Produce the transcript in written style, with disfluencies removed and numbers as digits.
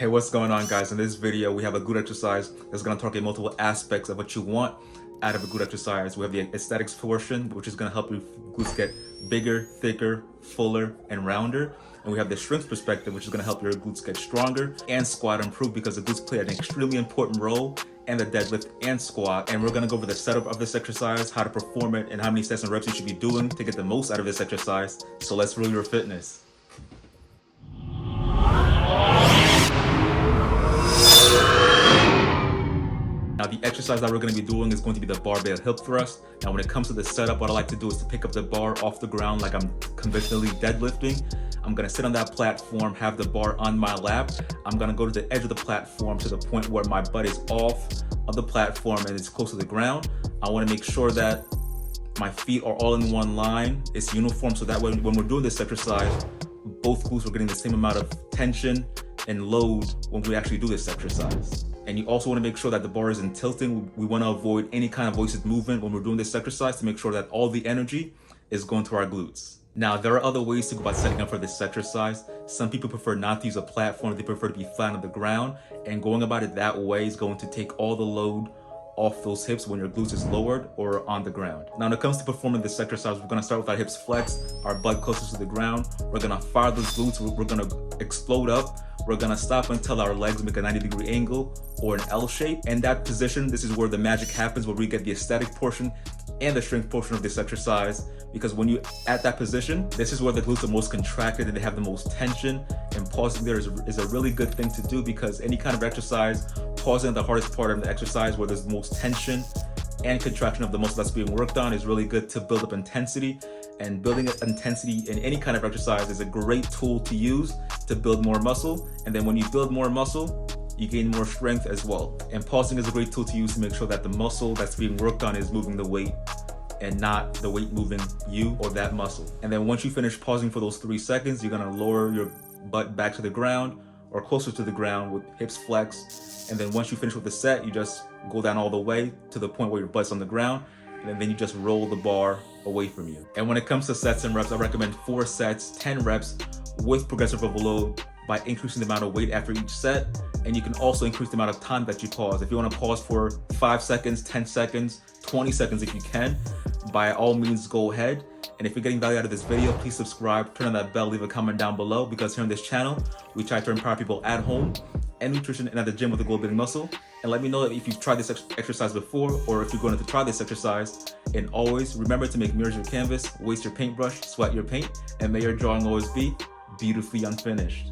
Hey, what's going on, guys? In this video, we have a glute exercise that's going to target multiple aspects of what you want out of a glute exercise. We have the aesthetics portion, which is going to help your glutes get bigger, thicker, fuller, and rounder. And we have the strength perspective, which is going to help your glutes get stronger and squat improve, because the glutes play an extremely important role in the deadlift and squat. And we're going to go over the setup of this exercise, how to perform it, and how many sets and reps you should be doing to get the most out of this exercise. So let's rule your fitness. Now, the exercise that we're going to be doing is going to be the barbell hip thrust. Now, when it comes to the setup, what I like to do is to pick up the bar off the ground like I'm conventionally deadlifting. I'm going to sit on that platform, have the bar on my lap. I'm going to go to the edge of the platform to the point where my butt is off of the platform and it's close to the ground. I want to make sure that my feet are all in one line. It's uniform, so that way when we're doing this exercise, both glutes are getting the same amount of tension and load when we actually do this exercise. And you also want to make sure that the bar isn't tilting. We want to avoid any kind of wasted movement when we're doing this exercise to make sure that all the energy is going to our glutes. Now, there are other ways to go about setting up for this exercise. Some people prefer not to use a platform. They prefer to be flat on the ground. And going about it that way is going to take all the load off those hips when your glutes is lowered or on the ground. Now, when it comes to performing this exercise, we're going to start with our hips flexed, our butt closest to the ground. We're going to fire those glutes. We're going to explode up. We're going to stop until our legs make a 90-degree angle or an L shape. And that position, this is where the magic happens, where we get the aesthetic portion and the strength portion of this exercise. Because when you're at that position, this is where the glutes are most contracted and they have the most tension. And pausing there is a really good thing to do, because any kind of exercise, pausing the hardest part of the exercise where there's the most tension and contraction of the muscle that's being worked on is really good to build up intensity. And building intensity in any kind of exercise is a great tool to use to build more muscle. And then when you build more muscle, you gain more strength as well. And pausing is a great tool to use to make sure that the muscle that's being worked on is moving the weight and not the weight moving you or that muscle. And then once you finish pausing for those 3 seconds, you're gonna lower your butt back to the ground or closer to the ground with hips flexed. And then once you finish with the set, you just go down all the way to the point where your butt's on the ground, and then you just roll the bar away from you. And when it comes to sets and reps, I recommend 4 sets, 10 reps with progressive overload by increasing the amount of weight after each set. And you can also increase the amount of time that you pause. If you want to pause for 5 seconds, 10 seconds, 20 seconds if you can, by all means go ahead. And if you're getting value out of this video, please subscribe, turn on that bell, leave a comment down below, because here on this channel, we try to empower people at home and nutrition and at the gym with a goal building muscle. And let me know if you've tried this exercise before, or if you're going to try this exercise. And always remember to make mirrors your canvas, waste your paintbrush, sweat your paint, and may your drawing always be beautifully unfinished.